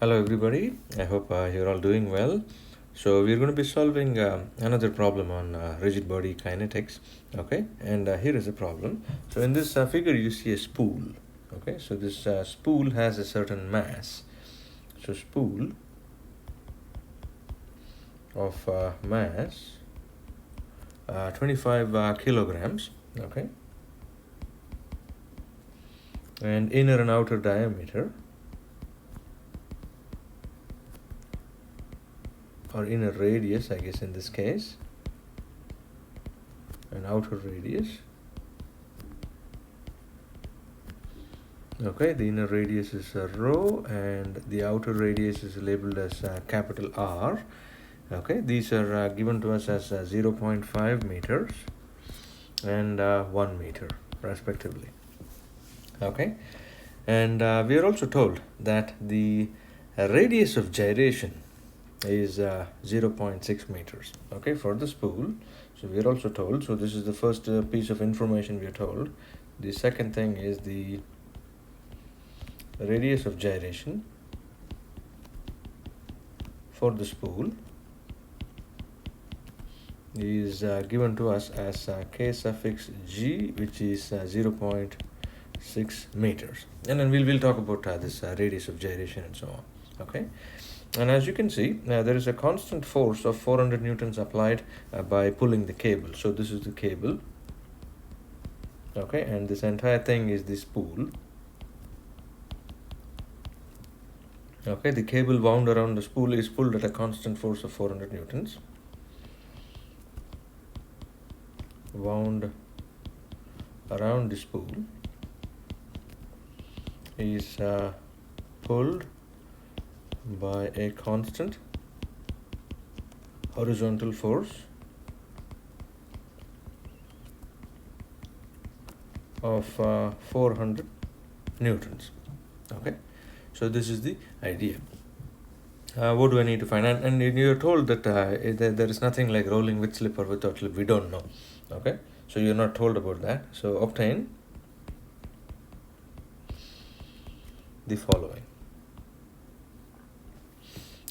Hello everybody, I hope you're all doing well. So we're going to be solving another problem on rigid body kinetics, okay? And here is the problem. So in this figure you see a spool, okay? So this spool has a certain mass. So spool of mass 25 kilograms, okay? And inner and outer diameter or inner radius, I guess in this case, and outer radius. Okay, the inner radius is rho and the outer radius is labeled as capital R. Okay, these are given to us as 0.5 meters and 1 meter respectively. Okay, and we are also told that the radius of gyration is 0.6 meters, okay, for the spool. So we are also told, so this is the first piece of information we are told. The second thing is the radius of gyration for the spool is given to us as k suffix g, which is 0.6 meters, and then we'll talk about this radius of gyration and so on. Okay, and as you can see, there is a constant force of 400 newtons applied by pulling the cable. So this is the cable, okay, and this entire thing is the spool. Okay, the cable wound around the spool is pulled at a constant force of 400 newtons. Wound around the spool is pulled by a constant horizontal force of 400 newtons. Okay, so this is the idea. What do I need to find? And you're told that there is nothing like rolling with slip or without slip. We don't know. Okay, so you're not told about that. So obtain the following.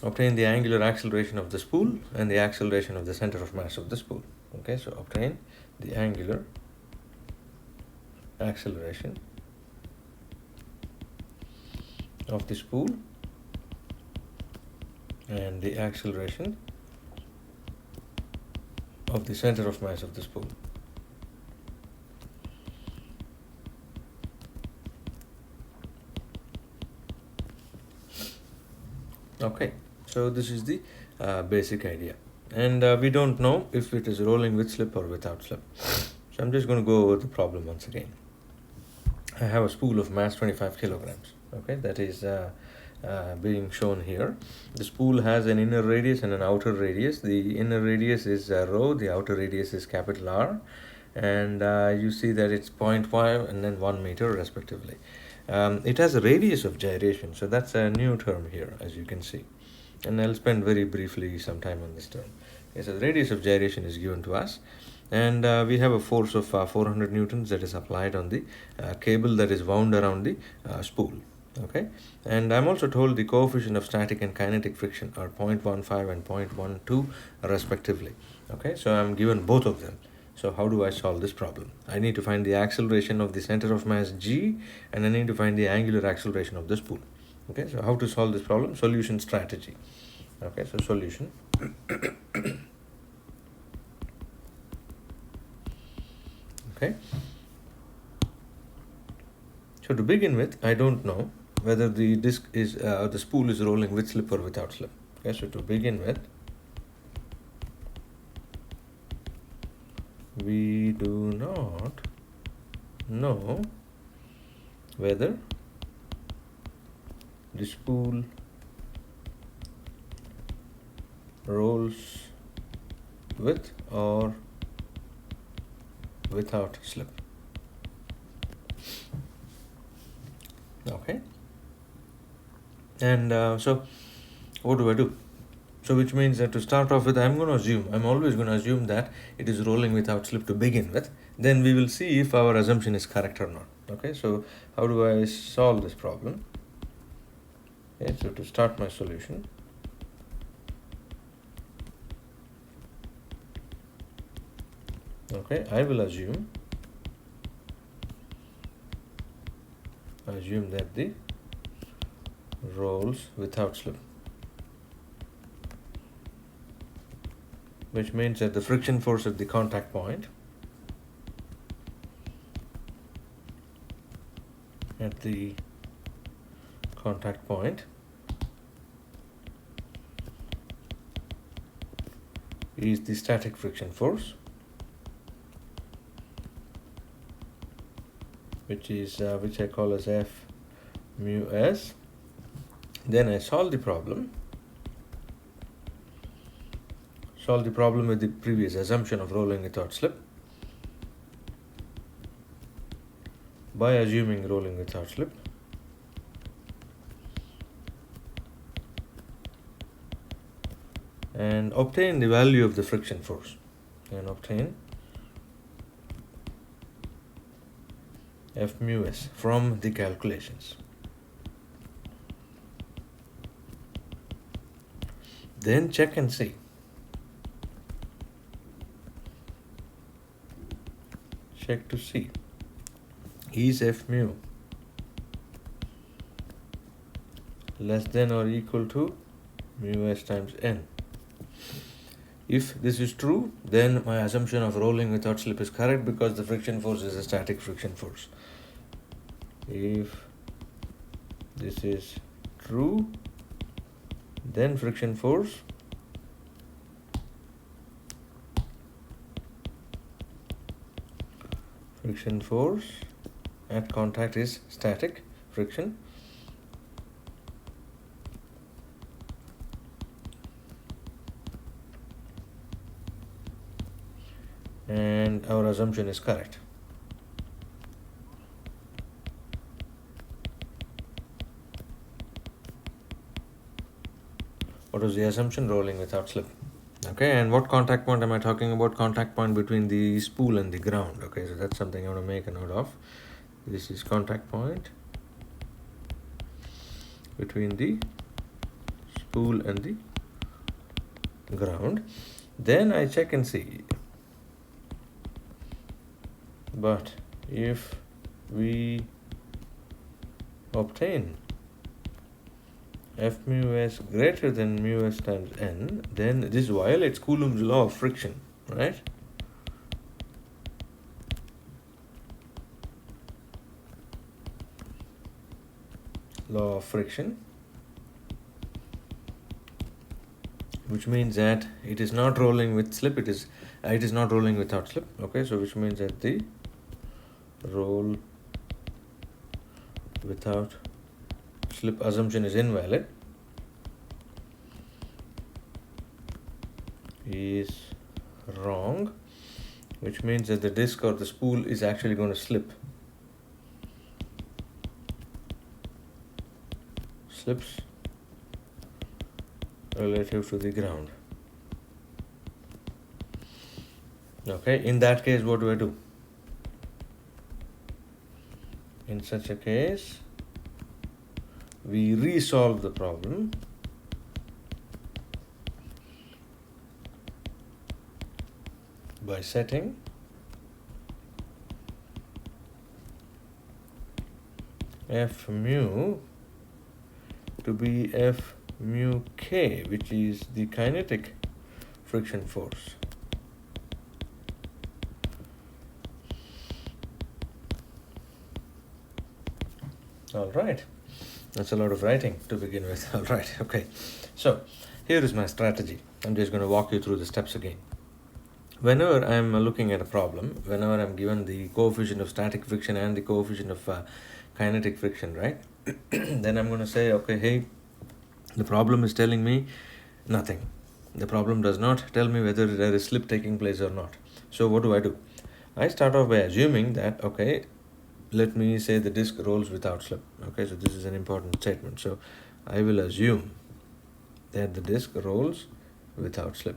Obtain the angular acceleration of the spool and the acceleration of the center of mass of the spool. Okay, so obtain the angular acceleration of the spool and the acceleration of the center of mass of the spool. Okay, so this is the basic idea, and we don't know if it is rolling with slip or without slip. So I'm just going to go over the problem once again. I have a spool of mass 25 kilograms. Okay, that is being shown here. The spool has an inner radius and an outer radius. The inner radius is rho, the outer radius is capital R, and you see that it's 0.5 and then 1 meter respectively. It has a radius of gyration, so that's a new term here, as you can see, and I'll spend very briefly some time on this term. Okay, so the radius of gyration is given to us, and we have a force of 400 newtons that is applied on the cable that is wound around the spool. Okay, and I'm also told the coefficient of static and kinetic friction are 0.15 and 0.12 respectively. Okay, so I'm given both of them. So how do I solve this problem? I need to find the acceleration of the center of mass g, and I need to find the angular acceleration of the spool. Okay, so how to solve this problem? Solution strategy. Okay, so solution. Okay, so to begin with, I don't know whether the disc is the spool is rolling with slip or without slip. Okay, so to begin with, we do not know whether the spool rolls with or without slip. Okay, and so what do I do? So which means that to start off with, I'm always going to assume that it is rolling without slip to begin with. Then we will see if our assumption is correct or not. Okay, so how do I solve this problem? Okay, so to start my solution, okay, I will assume that the rolls without slip, which means that the friction force at the contact point is the static friction force, which I call as F mu s. Then I solve the problem with the previous assumption of rolling without slip by assuming rolling without slip. And obtain the value of the friction force, and obtain F mu s from the calculations. Then check and see. Check to see, is F mu less than or equal to mu s times n? If this is true, then my assumption of rolling without slip is correct because the friction force is a static friction force. If this is true, then friction force at contact is static friction. And our assumption is correct. What was the assumption? Rolling without slip. Okay, and what contact point am I talking about? Contact point between the spool and the ground. Okay, so that's something I want to make a note of. This is contact point between the spool and the ground. Then I check and see. But if we obtain F mu s greater than mu s times n, then this violates Coulomb's law of friction, right? Law of friction, which means that it is not rolling with slip, it is not rolling without slip. Okay, so which means that the roll without slip assumption is invalid, is wrong, which means that the disc or the spool is actually going to slips relative to the ground. Okay, in that case, what do I do? In such a case, we resolve the problem by setting F mu to be F mu k, which is the kinetic friction force. All right, that's a lot of writing to begin with. All right, okay, so here is my strategy. I'm just going to walk you through the steps again. Whenever I'm looking at a problem, whenever I'm given the coefficient of static friction and the coefficient of kinetic friction, right, then I'm going to say, okay, hey, the problem is telling me nothing. The problem does not tell me whether there is slip taking place or not. So what do? I start off by assuming that, okay, let me say the disc rolls without slip. Okay, so this is an important statement. So I will assume that the disc rolls without slip,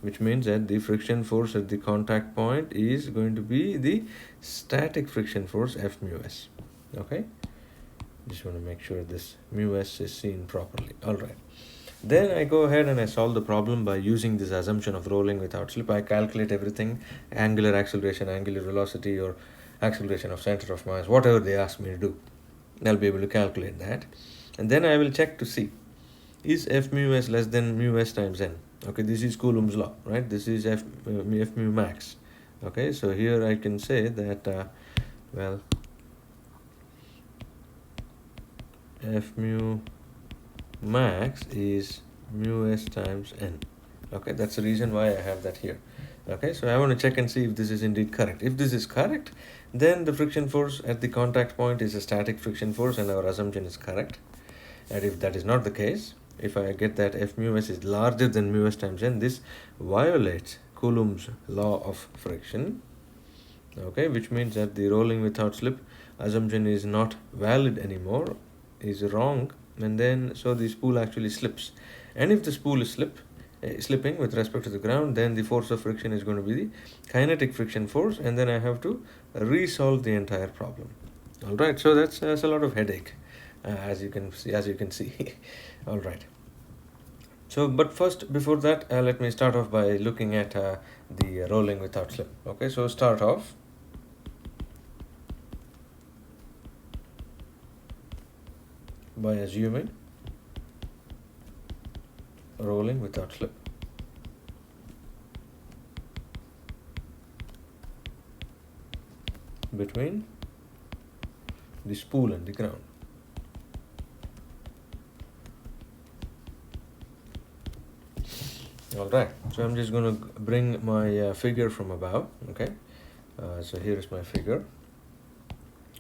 which means that the friction force at the contact point is going to be the static friction force F mu s. Okay, Just want to make sure this mu s is seen properly. All right. Then I go ahead and I solve the problem by using this assumption of rolling without slip. I calculate everything, angular acceleration, angular velocity, or acceleration of center of mass, whatever they ask me to do. I'll be able to calculate that. And then I will check to see, is F mu s less than mu s times n? Okay, this is Coulomb's law, right? This is F mu max. Okay, so here I can say that, well, F mu max is mu s times n. Okay, that's the reason why I have that here. Okay, so I want to check and see if this is indeed correct. If this is correct, then the friction force at the contact point is a static friction force and our assumption is correct. And if that is not the case, if I get that F mu s is larger than mu s times n, this violates Coulomb's law of friction. Okay, which means that the rolling without slip assumption is not valid anymore, is wrong, and then so the spool actually slips. And if the spool is slipping with respect to the ground, then the force of friction is going to be the kinetic friction force, and then I have to resolve the entire problem. All right, so that's a lot of headache, as you can see. All right. So, but first, before that, let me start off by looking at the rolling without slip. Okay, so start off. By assuming rolling without slip. Between the spool and the ground. All right, so I'm just going to bring my figure from above. Okay, so here is my figure.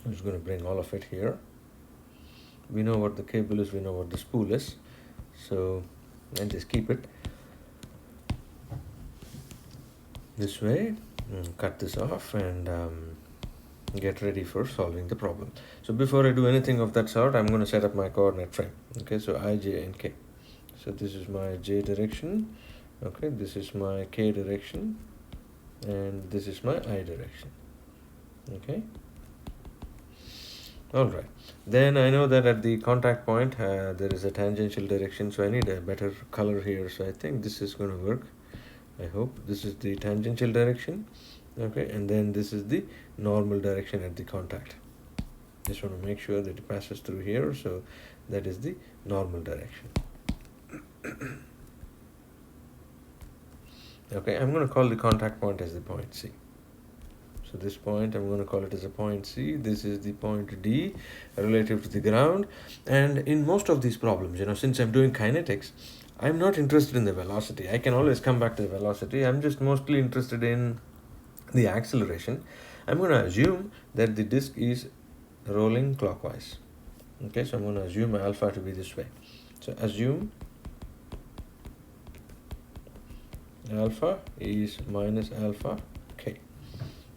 I'm just going to bring all of it here. We know what the cable is, we know what the spool is, so and just keep it this way, and cut this off, and get ready for solving the problem. So before I do anything of that sort, I'm going to set up my coordinate frame. Okay, so I, j, and k. So this is my j direction, okay, this is my k direction, and this is my I direction. Okay. Alright, then I know that at the contact point there is a tangential direction, so I need a better color here, so I think this is going to work. I hope this is the tangential direction, okay, and then this is the normal direction at the contact. Just want to make sure that it passes through here, so that is the normal direction. Okay, I'm going to call the contact point as the point C. So this point, I'm going to call it as a point C. This is the point D relative to the ground. And in most of these problems, since I'm doing kinetics, I'm not interested in the velocity. I can always come back to the velocity. I'm just mostly interested in the acceleration. I'm going to assume that the disk is rolling clockwise. Okay, so I'm going to assume alpha to be this way. So assume alpha is minus alpha k.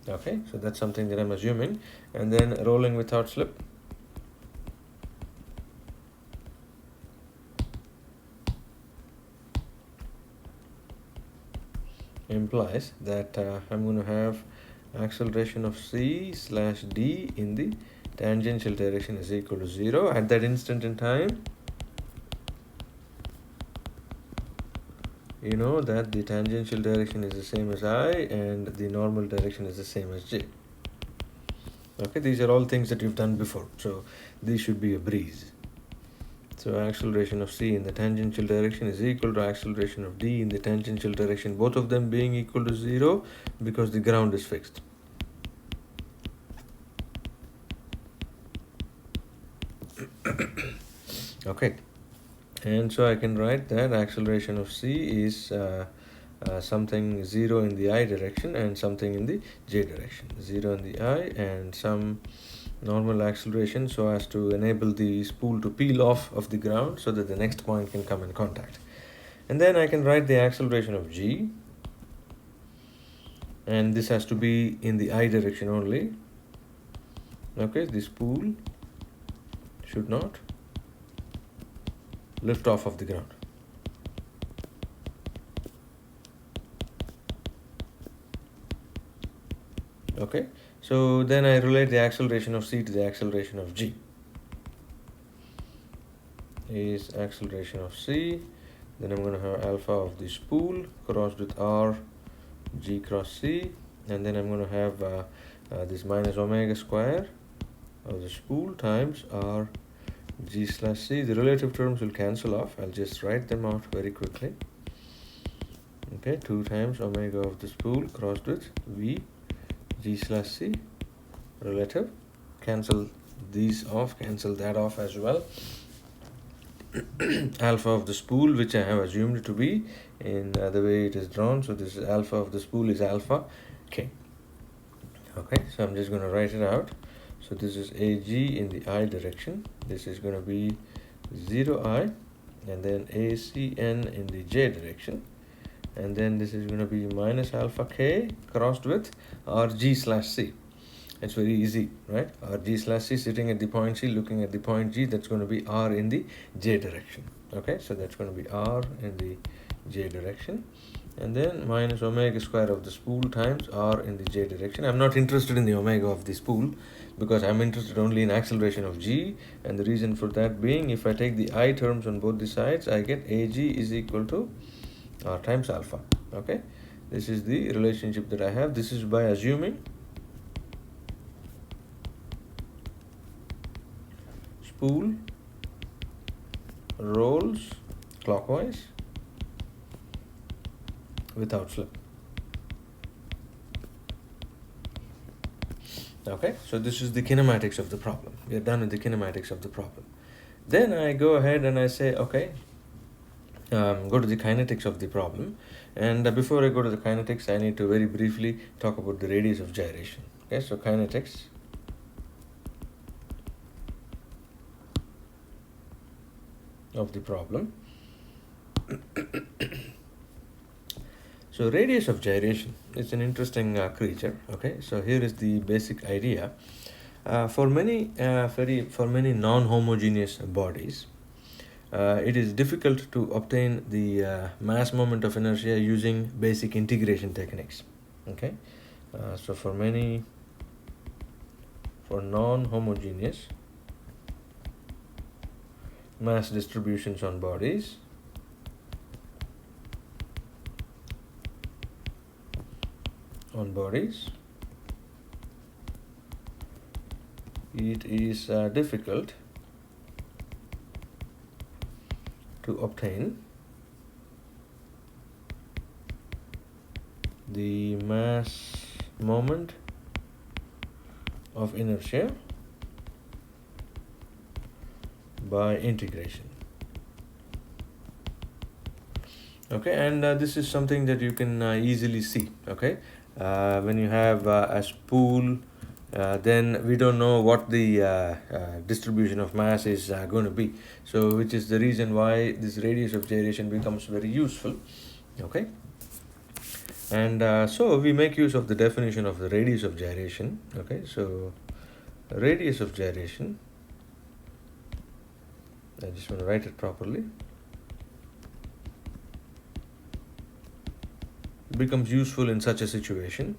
Okay, so that's something that I'm assuming. And then rolling without slip. Implies that I'm going to have acceleration of c slash d in the tangential direction is equal to 0 at that instant in time. You know that the tangential direction is the same as I and the normal direction is the same as j. Okay, these are all things that you've done before, so these should be a breeze. So acceleration of c in the tangential direction is equal to acceleration of d in the tangential direction, both of them being equal to 0 because the ground is fixed. Okay, and so I can write that acceleration of c is something 0 in the I direction and something in the j direction. 0 in the I and some normal acceleration so as to enable the spool to peel off of the ground so that the next point can come in contact. And then I can write the acceleration of g, and this has to be in the I direction only. Okay, the spool should not lift off of the ground. Okay, so then I relate the acceleration of c to the acceleration of g. is acceleration of c. Then I'm going to have alpha of the spool crossed with r g cross c, and then I'm going to have this minus omega square of the spool times r g slash c. The relative terms will cancel off. I'll just write them out very quickly. Okay, 2 times omega of the spool crossed with v g slash c relative. Cancel these off, cancel that off as well. Alpha of the spool, which I have assumed to be in the way it is drawn. So this is alpha of the spool is alpha k. Okay, so I'm just going to write it out. So this is ag in the I direction. This is going to be 0I, and then acn in the j direction. And then this is going to be minus alpha k crossed with rg slash c. It's very easy, right? Rg slash c sitting at the point c, looking at the point g, that's going to be r in the j direction. Okay, so that's going to be r in the j direction. And then minus omega square of the spool times r in the j direction. I'm not interested in the omega of the spool because I'm interested only in acceleration of g. And the reason for that being, if I take the I terms on both the sides, I get ag is equal to r times alpha. Okay, this is the relationship that I have. This is by assuming spool rolls clockwise without slip. Okay, so this is the kinematics of the problem. We are done with the kinematics of the problem. Then I go ahead and I say, okay, go to the kinetics of the problem. And before I go to the kinetics, I need to very briefly talk about the radius of gyration. Okay, so kinetics. Of the problem. So radius of gyration is an interesting creature. Okay, so here is the basic idea. For many non-homogeneous bodies, it is difficult to obtain the mass moment of inertia using basic integration techniques. Okay, so for non-homogeneous mass distributions on bodies, it is difficult to obtain the mass moment of inertia by integration. Okay, and this is something that you can easily see. Okay, when you have a spool, then we don't know what the distribution of mass is going to be. So which is the reason why this radius of gyration becomes very useful. Okay, and so we make use of the definition of the radius of gyration. Okay, so radius of gyration, I just want to write it properly, it becomes useful in such a situation.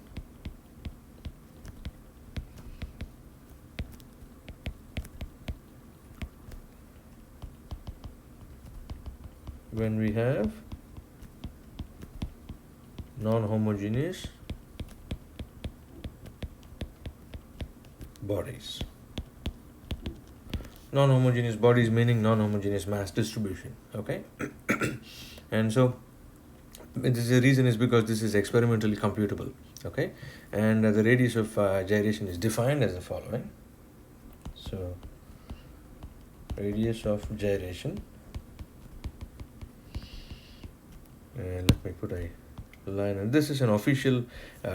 When we have non-homogeneous bodies. Non-homogeneous bodies meaning non-homogeneous mass distribution. Okay, and so this the reason is because this is experimentally computable. Okay, and the radius of gyration is defined as the following. So radius of gyration, and let me put a line, and this is an official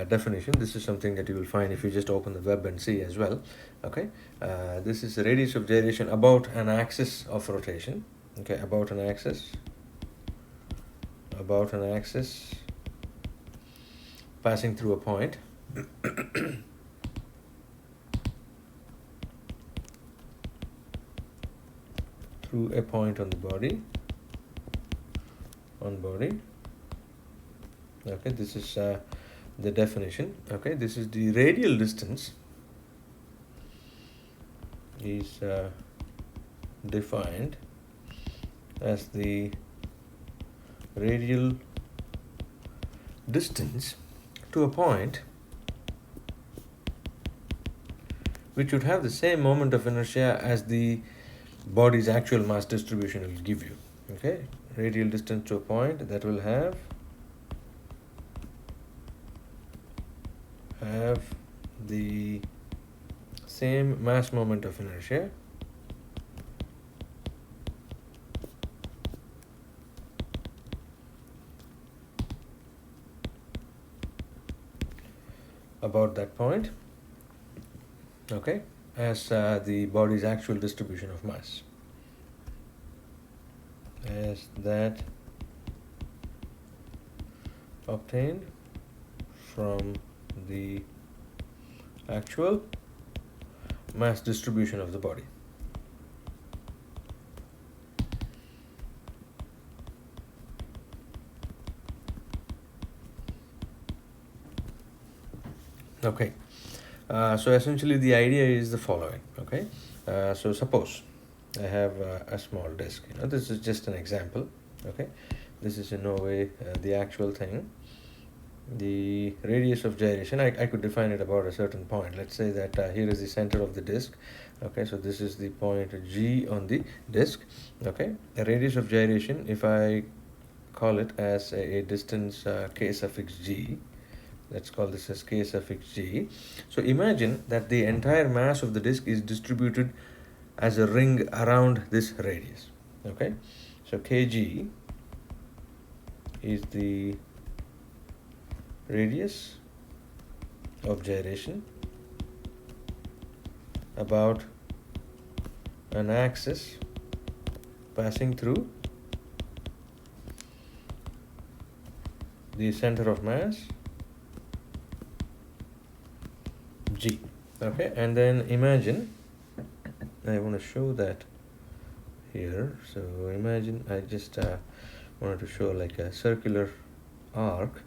definition. This is something that you will find if you just open the web and see as well. Okay, this is the radius of gyration about an axis of rotation. Okay, about an axis passing through a point on the body. Okay, this is the definition. Okay, this is the radial distance is defined as the radial distance to a point which would have the same moment of inertia as the body's actual mass distribution will give you. Okay, radial distance to a point that will have the same mass moment of inertia about that point, okay, as the body's actual distribution of mass, as that obtained from the actual mass distribution of the body. Okay, so essentially the idea is the following. Okay, so suppose I have a small disk. This is just an example. Okay, this is in no way the actual thing. The radius of gyration, I could define it about a certain point. Let's say that here is the center of the disk. Okay, so this is the point G on the disk. Okay, the radius of gyration, if I call it as a distance k suffix g, let's call this as k suffix g. So imagine that the entire mass of the disk is distributed as a ring around this radius. Okay, so kg is the radius of gyration about an axis passing through the center of mass G. Okay, and then imagine, I want to show that here. So imagine I just wanted to show like a circular arc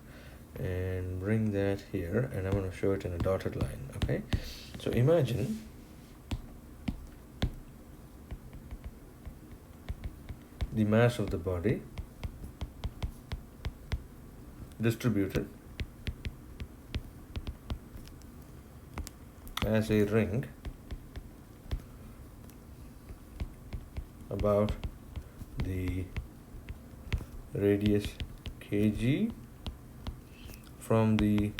and bring that here, and I want to show it in a dotted line. Okay, so imagine the mass of the body distributed as a ring about the radius kg from the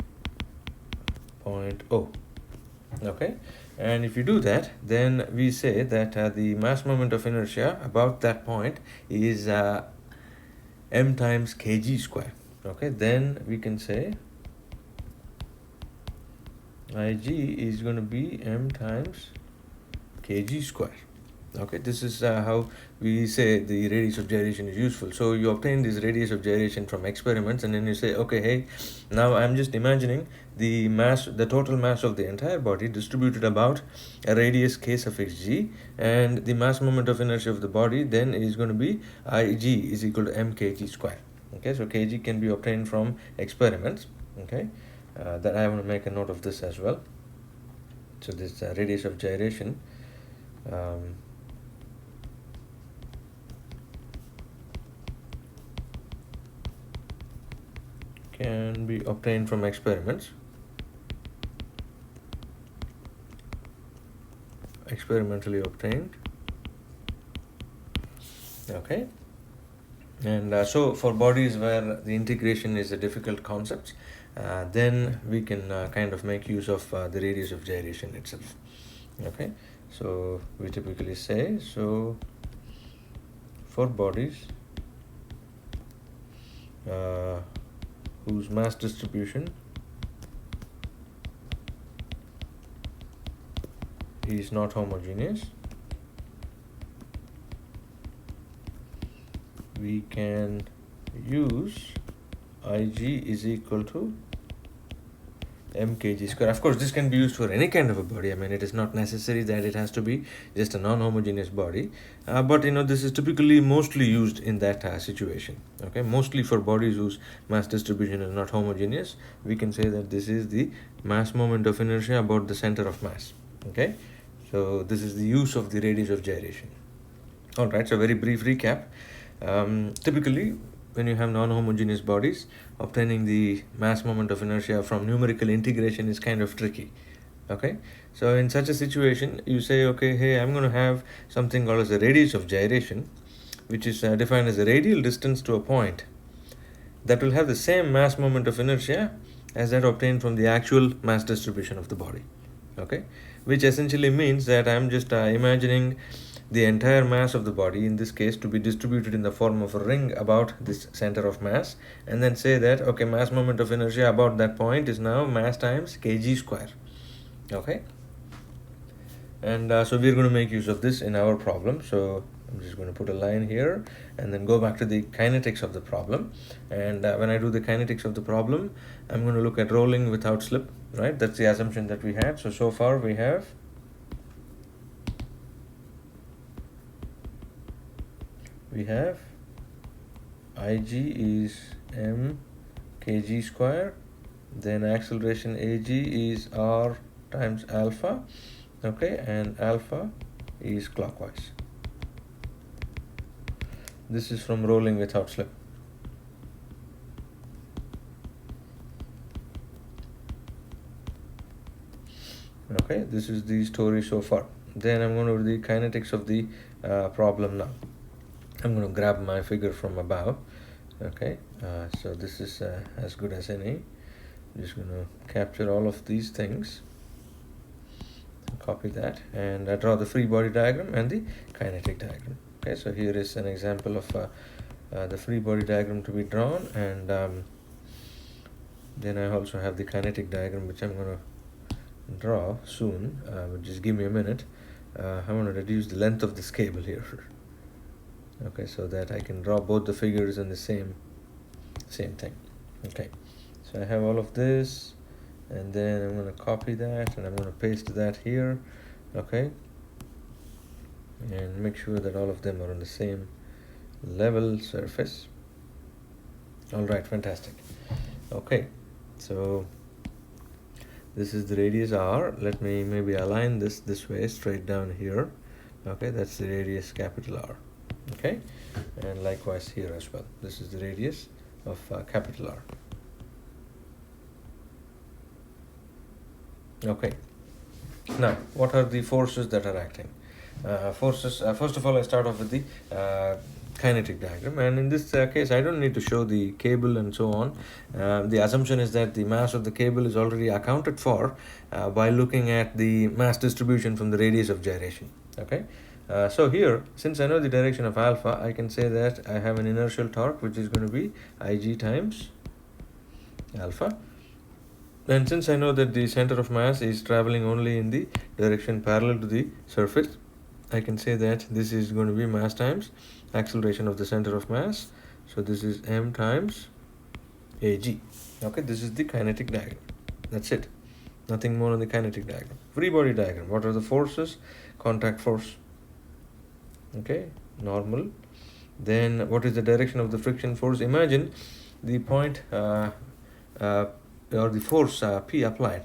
point O. Okay, and if you do that, then we say that the mass moment of inertia about that point is m times kg square. Okay, then we can say Ig is going to be m times kg square. Okay, this is how we say the radius of gyration is useful. So you obtain this radius of gyration from experiments, and then you say, okay, hey, now I'm just imagining the mass, the total mass of the entire body distributed about a radius k suffix g, and the mass moment of inertia of the body then is going to be Ig is equal to m kg square. Okay, so kg can be obtained from experiments. Okay, that I want to make a note of this as well. So this radius of gyration can be obtained from experiments. Experimentally obtained. Okay, and so for bodies where the integration is a difficult concept, then we can kind of make use of the radius of gyration itself. Okay, so we typically say, so for bodies whose mass distribution is not homogeneous, we can use Ig is equal to m kg square. Of course, this can be used for any kind of a body. I mean, it is not necessary that it has to be just a non-homogeneous body, but this is typically mostly used in that situation. Okay, mostly for bodies whose mass distribution is not homogeneous, we can say that this is the mass moment of inertia about the center of mass. Okay, so this is the use of the radius of gyration. All right, so very brief recap. Typically, when you have non-homogeneous bodies, obtaining the mass moment of inertia from numerical integration is kind of tricky. Okay, so in such a situation, you say, okay, hey, I'm going to have something called as the radius of gyration, which is defined as a radial distance to a point that will have the same mass moment of inertia as that obtained from the actual mass distribution of the body. Okay, which essentially means that I'm just imagining the entire mass of the body, in this case, to be distributed in the form of a ring about this center of mass, and then say that, okay, mass moment of inertia about that point is now mass times kg square. Okay, and so we're going to make use of this in our problem. So I'm just going to put a line here and then go back to the kinetics of the problem. And when I do the kinetics of the problem, I'm going to look at rolling without slip, right? That's the assumption that we had. So far we have Ig is m kg square, then acceleration Ag is r times alpha, okay, and alpha is clockwise. This is from rolling without slip. Okay, this is the story so far. Then I'm going to do the kinetics of the problem now. I'm going to grab my figure from above. Okay, so this is as good as any. I'm just going to capture all of these things, copy that, and draw the free body diagram and the kinetic diagram. Okay, so here is an example of the free body diagram to be drawn, and then I also have the kinetic diagram, which I'm going to draw soon. Just give me a minute. I want to reduce the length of this cable here. Okay, so that I can draw both the figures in the same thing. Okay, so I have all of this, and then I'm going to copy that and I'm going to paste that here. Okay, and make sure that all of them are on the same level surface. All right, fantastic. Okay, so this is the radius r. Let me maybe align this way, straight down here. Okay, that's the radius capital R. Okay, and likewise here as well. This is the radius of capital R. Okay, now what are the forces that are acting? Forces, first of all, I start off with the kinetic diagram, and in this case I don't need to show the cable and so on. The assumption is that the mass of the cable is already accounted for by looking at the mass distribution from the radius of gyration. Okay, so here, since I know the direction of alpha, I can say that I have an inertial torque which is going to be Ig times alpha. And since I know that the center of mass is traveling only in the direction parallel to the surface, I can say that this is going to be mass times acceleration of the center of mass. So this is m times Ag. Okay, this is the kinetic diagram. That's it. Nothing more on the kinetic diagram. Free body diagram. What are the forces? Contact force. Okay, normal. Then what is the direction of the friction force? Imagine the point or the force P applied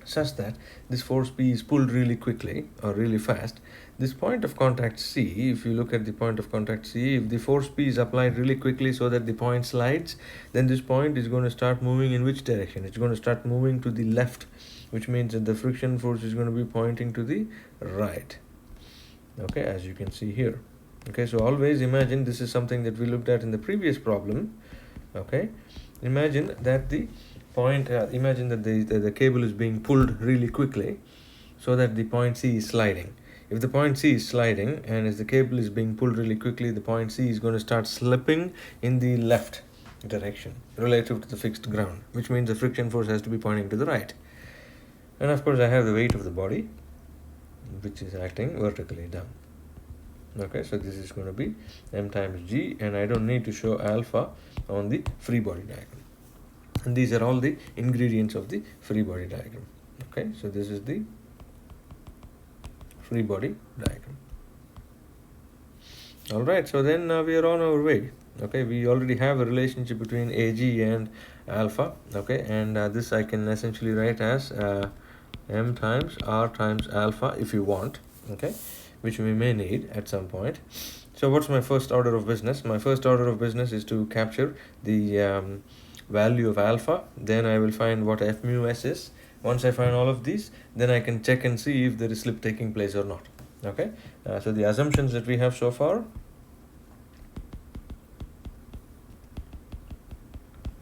such that this force P is pulled really quickly or really fast. This point of contact C, if you look at the point of contact C, if the force P is applied really quickly so that the point slides, then this point is going to start moving in which direction? It's going to start moving to the left, which means that the friction force is going to be pointing to the right. Okay, as you can see here. Okay, so always imagine, this is something that we looked at in the previous problem. Okay, imagine that the point, imagine that the cable is being pulled really quickly so that the point C is sliding. If the point C is sliding and as the cable is being pulled really quickly, the point C is going to start slipping in the left direction relative to the fixed ground, which means the friction force has to be pointing to the right. And of course I have the weight of the body, which is acting vertically down. Okay, so this is going to be m times g, and I don't need to show alpha on the free body diagram. And these are all the ingredients of the free body diagram. Okay, so this is the free body diagram. All right, so then we are on our way. Okay, we already have a relationship between Ag and alpha. Okay, and this I can essentially write as m times r times alpha if you want. Okay, which we may need at some point. So what's my first order of business? My first order of business is to capture the value of alpha. Then I will find what f mu s is. Once I find all of these, then I can check and see if there is slip taking place or not. Okay, so the assumptions that we have so far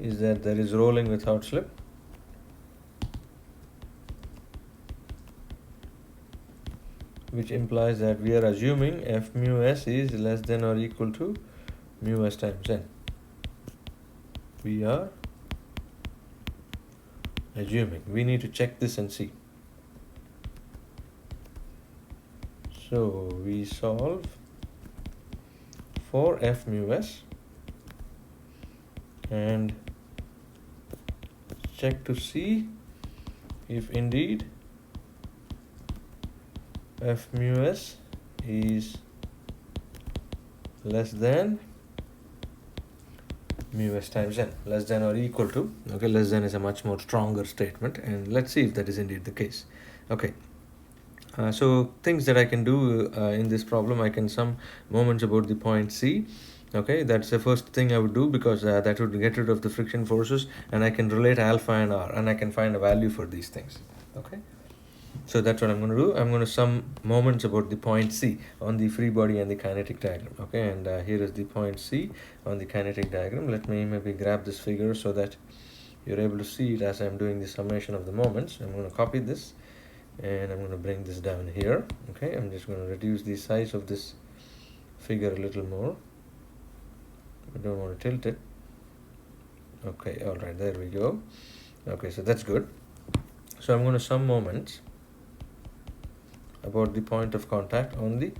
is that there is rolling without slip. Which implies that we are assuming f mu s is less than or equal to mu s times n. We are assuming. We need to check this and see. So we solve for f mu s and check to see if indeed f mu s is less than mu s times n, less than or equal to. Okay, less than is a much more stronger statement, and let's see if that is indeed the case. Okay, so things that I can do in this problem, I can sum moments about the point C. Okay, that's the first thing I would do, because that would get rid of the friction forces, and I can relate alpha and r, and I can find a value for these things. Okay, so that's what I'm going to do. I'm going to sum moments about the point C on the free body and the kinetic diagram. Okay, and here is the point C on the kinetic diagram. Let me maybe grab this figure so that you're able to see it as I'm doing the summation of the moments. I'm going to copy this and I'm going to bring this down here. Okay, I'm just going to reduce the size of this figure a little more. I don't want to tilt it. Okay, all right, there we go. Okay, so that's good. So I'm going to sum moments about the point of contact on the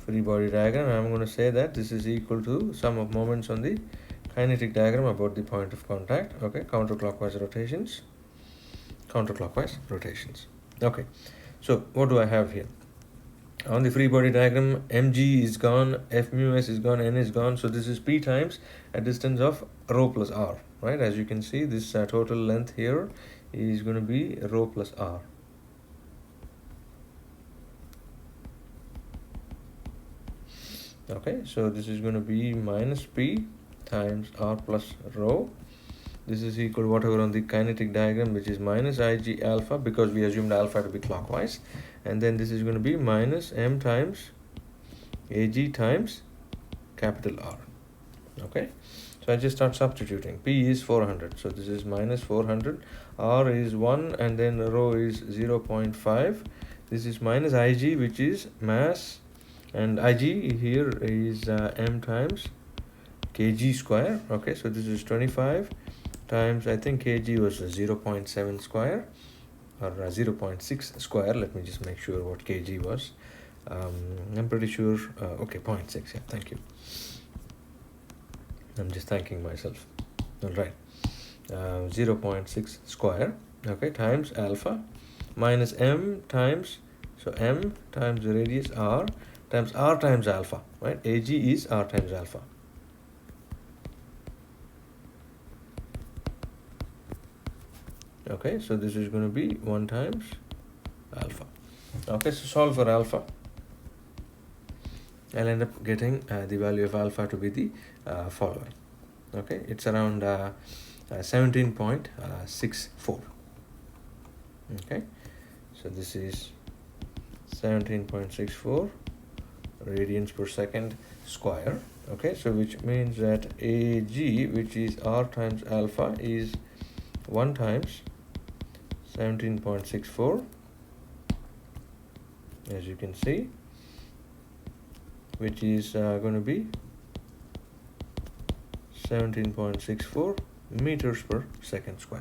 free body diagram. I'm going to say that this is equal to sum of moments on the kinetic diagram about the point of contact. Okay, counterclockwise rotations. Okay, so what do I have here? On the free body diagram, mg is gone, f mu s is gone, n is gone. So this is p times a distance of rho plus r, right? As you can see, this total length here is going to be rho plus r. Okay, so this is going to be minus p times r plus rho. This is equal to whatever on the kinetic diagram, which is minus ig alpha, because we assumed alpha to be clockwise. And then this is going to be minus m times ag times capital R. Okay, so I just start substituting. P is 400, so this is minus 400. R is 1, and then rho is 0.5. This is minus ig, which is mass, and ig here is m times kg square. Okay, so this is 25 times, I think kg was 0.7 square or 0.6 square. Let me just make sure what kg was. I'm pretty sure, okay, 0.6, yeah, thank you. I'm just thanking myself. All right, 0.6 square, okay, times alpha minus m times, so m times the radius r times alpha, right? Ag is r times alpha. Okay, so this is going to be 1 times alpha. Okay, so solve for alpha. I'll end up getting the value of alpha to be the following. Okay, it's around 17.64. Okay, so this is 17.64 radians per second square. Okay, so which means that Ag, which is r times alpha, is 1 times 17.64, as you can see, which is going to be 17.64 meters per second square.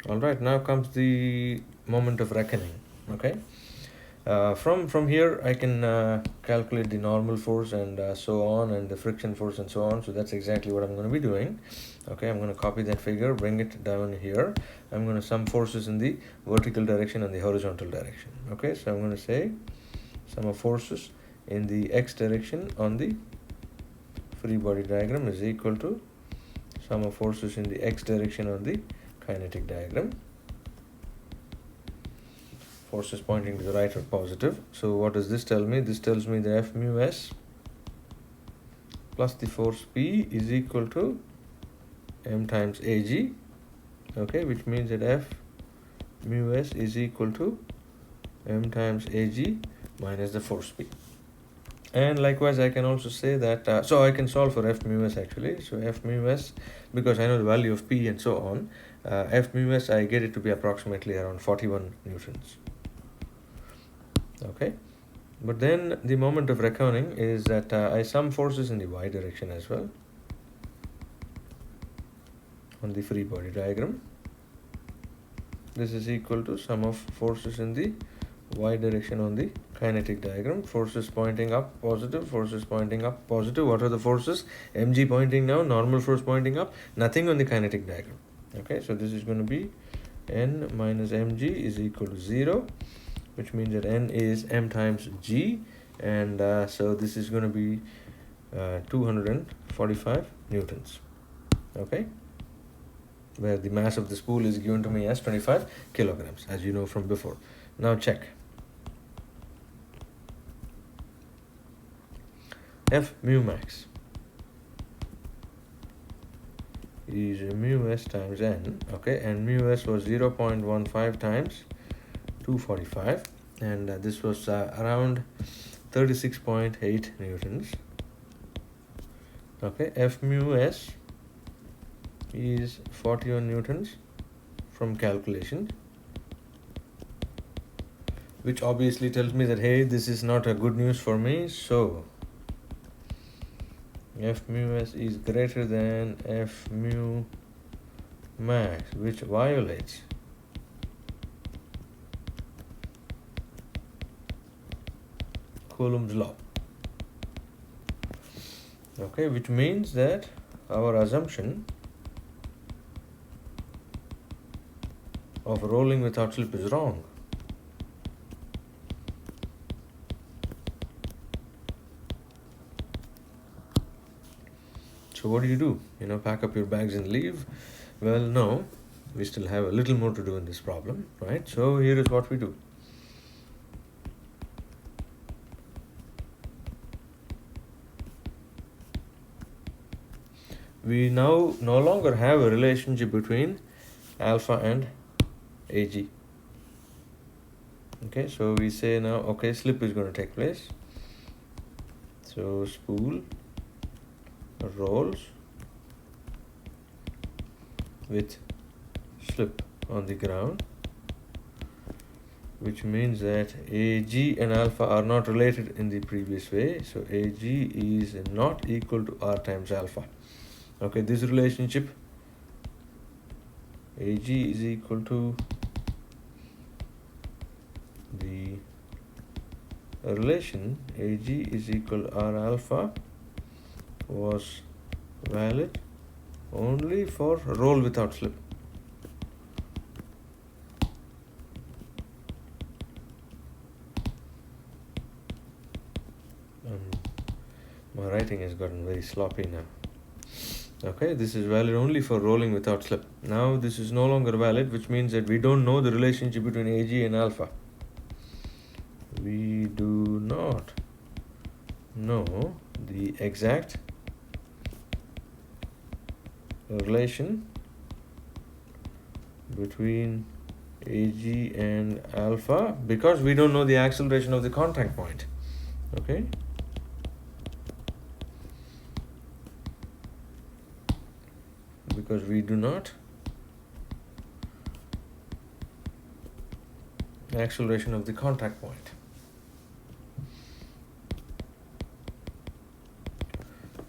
All right, now comes the moment of reckoning. Okay, from here I can calculate the normal force and so on, and the friction force and so on. So that's exactly what I'm going to be doing. Okay, I'm going to copy that figure, bring it down here. I'm going to sum forces in the vertical direction and the horizontal direction. Okay, so I'm going to say sum of forces in the x direction on the free body diagram is equal to sum of forces in the x direction on the kinetic diagram. Forces pointing to the right are positive. So what does this tell me? This tells me that f mu s plus the force P is equal to m times Ag, okay, which means that F mu s is equal to m times Ag minus the force P. And likewise, I can also say that, so I can solve for F mu s actually. So F mu s, because I know the value of P and so on, F mu s, I get it to be approximately around 41 newtons. Okay, but then the moment of reckoning is that I sum forces in the y direction as well on the free body diagram. This is equal to sum of forces in the y direction on the kinetic diagram. Forces pointing up, positive, forces pointing up, positive. What are the forces? mg pointing down, normal force pointing up, nothing on the kinetic diagram. Okay, so this is going to be n minus mg is equal to 0, which means that n is m times g, and so this is going to be 245 newtons. Okay, where the mass of the spool is given to me as 25 kilograms, as you know from before. Now check. F mu max is mu s times n, okay, and mu s was 0.15 times 245, and this was around 36.8 newtons. Okay, F mu s is 41 newtons from calculation, which obviously tells me that, hey, this is not a good news for me. So F mu s is greater than F mu max, which violates Coulomb's law. Okay, which means that our assumption of rolling without slip is wrong. So what do? Pack up your bags and leave? Well, no, we still have a little more to do in this problem, right? So here is what we do. We now no longer have a relationship between alpha and Ag. Okay, so we say now, okay, slip is going to take place. So spool rolls with slip on the ground, which means that Ag and alpha are not related in the previous way. So Ag is not equal to R times alpha. Okay, this relationship, Ag is equal to the relation Ag is equal to R alpha, was valid only for roll without slip. My writing has gotten very sloppy now. Okay, this is valid only for rolling without slip. Now this is no longer valid, which means that we don't know the relationship between Ag and alpha. We do not know the exact relation between Ag and alpha because we don't know the acceleration of the contact point. Okay, because we do not acceleration of the contact point.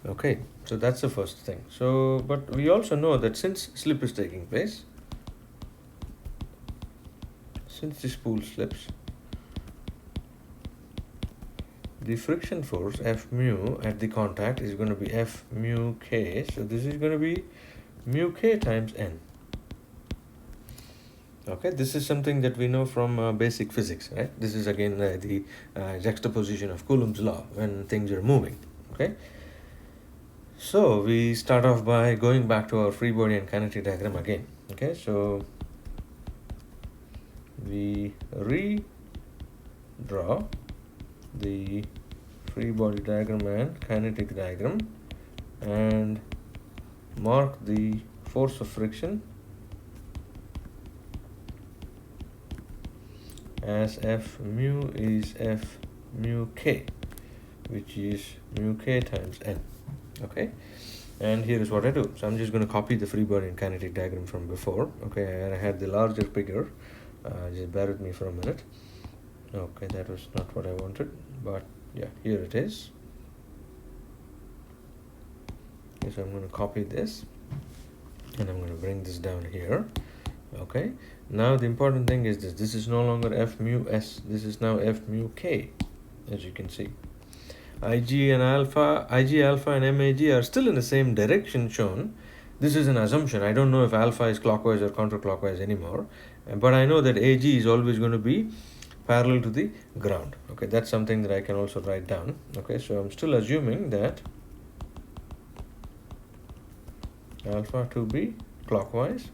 Okay, so that's the first thing. So, but we also know that since slip is taking place, since the spool slips, the friction force F mu at the contact is going to be F mu k. So this is going to be mu k times n. Okay, this is something that we know from basic physics, right? This is again the juxtaposition of Coulomb's law when things are moving. Okay, so we start off by going back to our free body and kinetic diagram again. Okay, so we redraw the free body diagram and kinetic diagram and mark the force of friction as F mu is F mu k, which is mu k times n. Okay, and here is what I do. So I'm just going to copy the free body and kinetic diagram from before. Okay, I had the larger figure. Just bear with me for a minute. Okay, that was not what I wanted, but yeah, here it is. Okay, so I'm going to copy this and I'm going to bring this down here. Okay, now the important thing is this is no longer F mu s, this is now F mu k, as you can see. IG alpha and MAG are still in the same direction shown. This is an assumption. I don't know if alpha is clockwise or counterclockwise anymore, but I know that AG is always going to be parallel to the ground. Okay, that's something that I can also write down. Okay, so I'm still assuming that alpha to be clockwise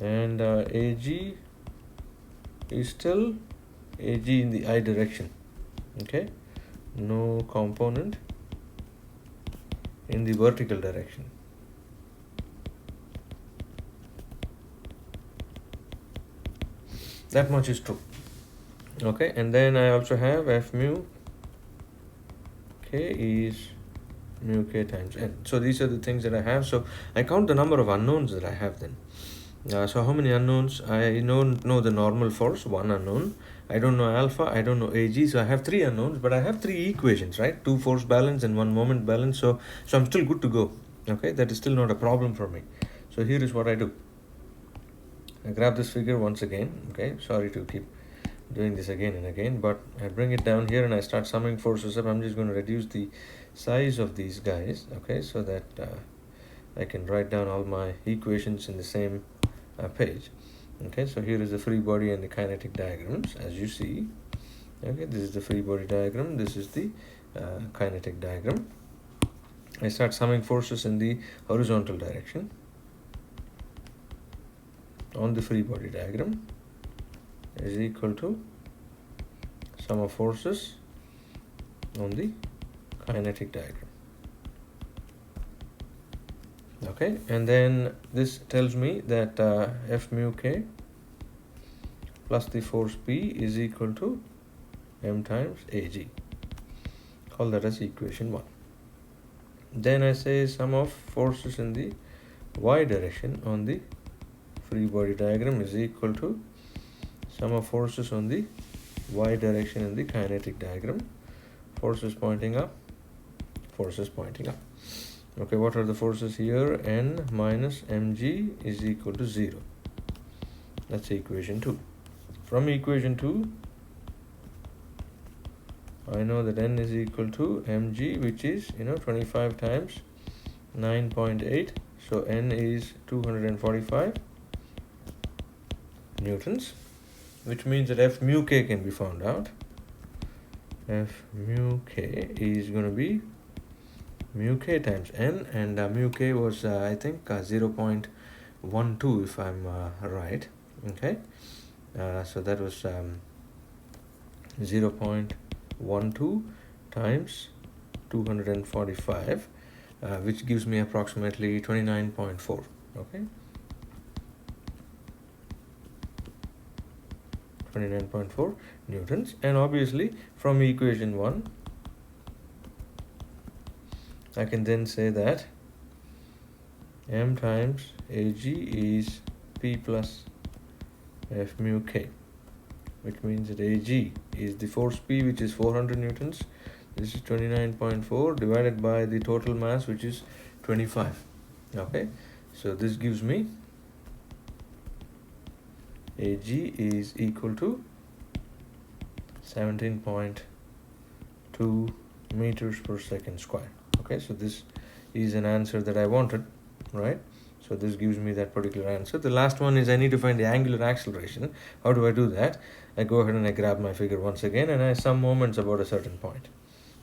and AG is still AG in the I direction. Okay, no component in the vertical direction. That much is true. Okay, and then I also have F mu k is mu k times n. So these are the things that I have. So I count the number of unknowns that I have then. So how many unknowns? I don't know the normal force, one unknown. I don't know alpha, I don't know AG, so I have three unknowns, but I have three equations, right? Two force balance and one moment balance, so I'm still good to go. Okay, that is still not a problem for me. So here is what I do. I grab this figure once again. Okay, sorry to keep doing this again and again, but I bring it down here and I start summing forces up. I'm just going to reduce the size of these guys, okay, so that I can write down all my equations in the same page. Okay, so here is the free body and the kinetic diagrams, as you see. Okay, this is the free body diagram, this is the kinetic diagram. I start summing forces in the horizontal direction on the free body diagram is equal to sum of forces on the kinetic diagram. Okay, and then this tells me that F mu k plus the force P is equal to m times AG. Call that as equation 1. Then I say sum of forces in the y direction on the free body diagram is equal to sum of forces on the y direction in the kinetic diagram. Forces pointing up, forces pointing up. Okay, what are the forces here? N minus mg is equal to 0. That's equation 2. From equation 2, I know that N is equal to mg, which is 25 times 9.8. So N is 245 newtons, which means that F mu k can be found out. F mu k is going to be mu k times n, and mu k was I think 0.12 if I'm right. Okay, so that was 0.12 times 245, which gives me approximately 29.4. okay, 29.4 newtons. And obviously from equation 1 I can then say that m times Ag is P plus F mu k, which means that Ag is the force P, which is 400 newtons. This is 29.4 divided by the total mass, which is 25. Okay, so this gives me Ag is equal to 17.2 meters per second square. Okay, so this is an answer that I wanted, right? So this gives me that particular answer. The last one is I need to find the angular acceleration. How do I do that? I go ahead and I grab my figure once again and I sum moments about a certain point.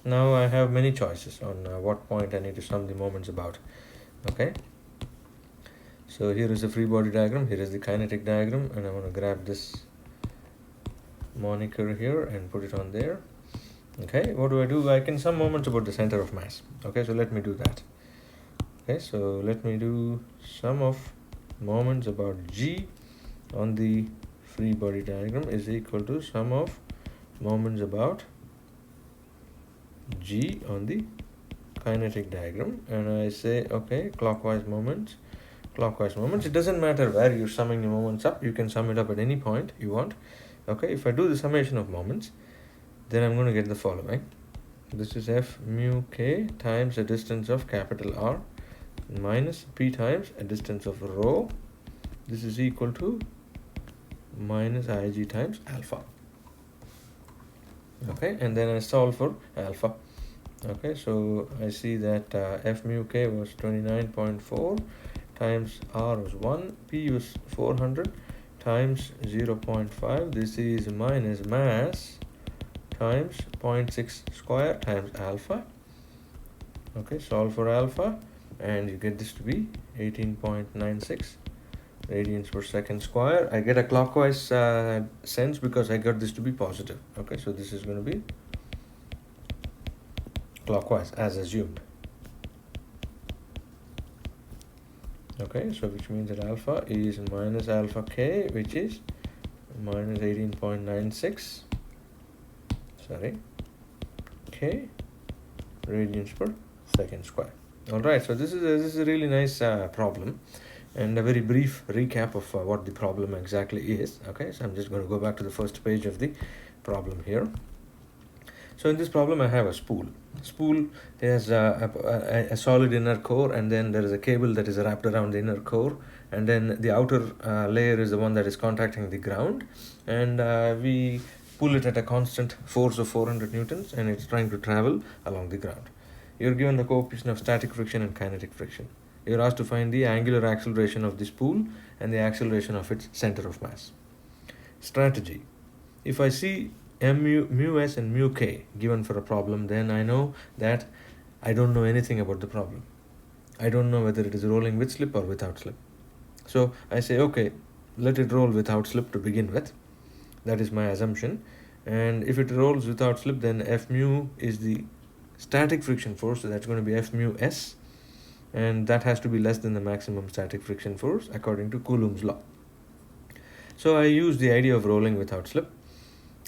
Now I have many choices on what point I need to sum the moments about. Okay, so here is the free body diagram, here is the kinetic diagram, and I want to grab this moniker here and put it on there. Okay, what do? I can sum moments about the center of mass. Okay, so let me do that. Okay, so let me do sum of moments about G on the free body diagram is equal to sum of moments about G on the kinetic diagram, and I say okay, clockwise moments. It doesn't matter where you're summing the moments up, you can sum it up at any point you want. Okay, if I do the summation of moments, then I'm going to get the following. This is F mu K times a distance of capital R minus P times a distance of rho. This is equal to minus Ig times alpha. Okay, and then I solve for alpha. Okay, so I see that F mu K was 29.4 times R was 1, P was 400 times 0.5. This is minus mass times 0.6 square times alpha. Okay, solve for alpha and you get this to be 18.96 radians per second square. I get a clockwise sense because I got this to be positive. Okay, so this is going to be clockwise as assumed. Okay, so which means that alpha is minus alpha K, which is minus 18.96 K radians per second square. All right, so this is a really nice problem, and a very brief recap of what the problem exactly is. Okay, so I'm just going to go back to the first page of the problem here. So in this problem, I have a spool. Spool has a solid inner core, and then there is a cable that is wrapped around the inner core, and then the outer layer is the one that is contacting the ground, and we pull it at a constant force of 400 newtons, and it's trying to travel along the ground. You're given the coefficient of static friction and kinetic friction. You're asked to find the angular acceleration of the spool and the acceleration of its center of mass. Strategy. If I see mu s and mu k given for a problem, then I know that I don't know anything about the problem. I don't know whether it is rolling with slip or without slip. So I say, okay, let it roll without slip to begin with. That is my assumption. And if it rolls without slip, then F mu is the static friction force, so that's going to be F mu s, and that has to be less than the maximum static friction force according to Coulomb's law. So I use the idea of rolling without slip,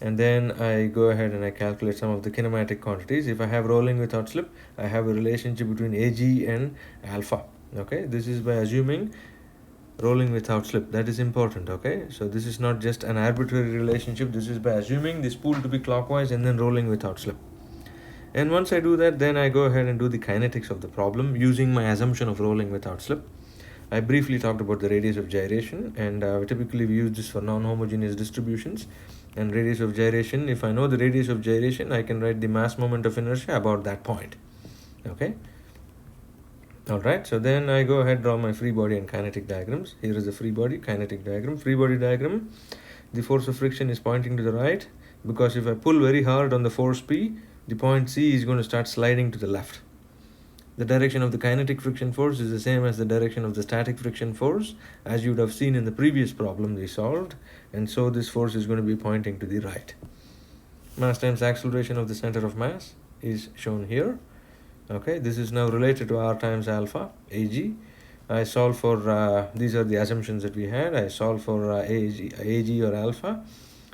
and then I go ahead and I calculate some of the kinematic quantities. If I have rolling without slip, I have a relationship between Ag and alpha. Okay, this is by assuming rolling without slip. That is important. Okay, so this is not just an arbitrary relationship. This is by assuming the spool to be clockwise and then rolling without slip. And once I do that, then I go ahead and do the kinetics of the problem using my assumption of rolling without slip. I briefly talked about the radius of gyration, and typically we use this for non-homogeneous distributions. And radius of gyration, if I know the radius of gyration, I can write the mass moment of inertia about that point. Okay. All right, so then I go ahead, draw my free body and kinetic diagrams. Here is the free body, kinetic diagram. Free body diagram, the force of friction is pointing to the right, because if I pull very hard on the force P, the point C is going to start sliding to the left. The direction of the kinetic friction force is the same as the direction of the static friction force, as you would have seen in the previous problem we solved, and so this force is going to be pointing to the right. Mass times acceleration of the center of mass is shown here. Okay, this is now related to R times alpha, Ag. I solve for, these are the assumptions that we had. I solve for Ag or alpha,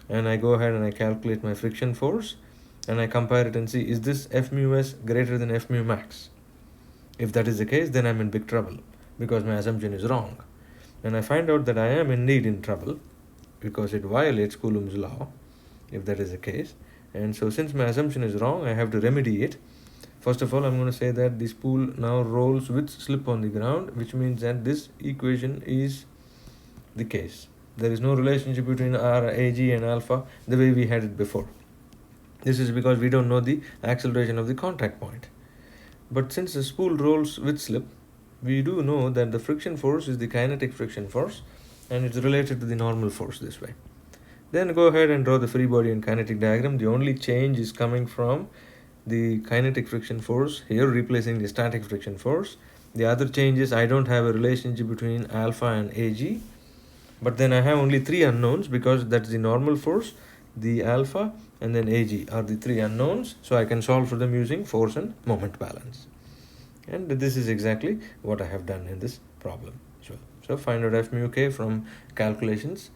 and I go ahead and I calculate my friction force, and I compare it and see, is this F mu s greater than F mu max? If that is the case, then I'm in big trouble because my assumption is wrong. And I find out that I am indeed in trouble because it violates Coulomb's law, if that is the case. And so since my assumption is wrong, I have to remedy it. First of all, I'm going to say that the spool now rolls with slip on the ground, which means that this equation is the case. There is no relationship between R, Ag and alpha the way we had it before. This is because we don't know the acceleration of the contact point. But since the spool rolls with slip, we do know that the friction force is the kinetic friction force, and it's related to the normal force this way. Then go ahead and draw the free body and kinetic diagram. The only change is coming from the kinetic friction force here, replacing the static friction force. The other change is I don't have a relationship between alpha and Ag, but then I have only three unknowns because that's the normal force, the alpha, and then Ag are the three unknowns. So I can solve for them using force and moment balance. And this is exactly what I have done in this problem. So find out f mu k from calculations,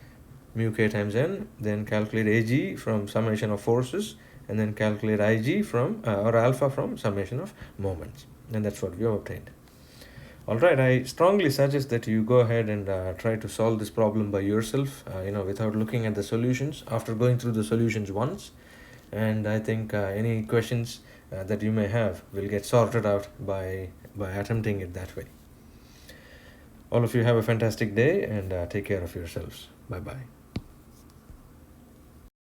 mu k times n, then calculate Ag from summation of forces, and then calculate Ig from, or alpha from summation of moments. And that's what we have obtained. Alright, I strongly suggest that you go ahead and try to solve this problem by yourself, without looking at the solutions, after going through the solutions once. And I think any questions that you may have will get sorted out by attempting it that way. All of you have a fantastic day, and take care of yourselves. Bye bye.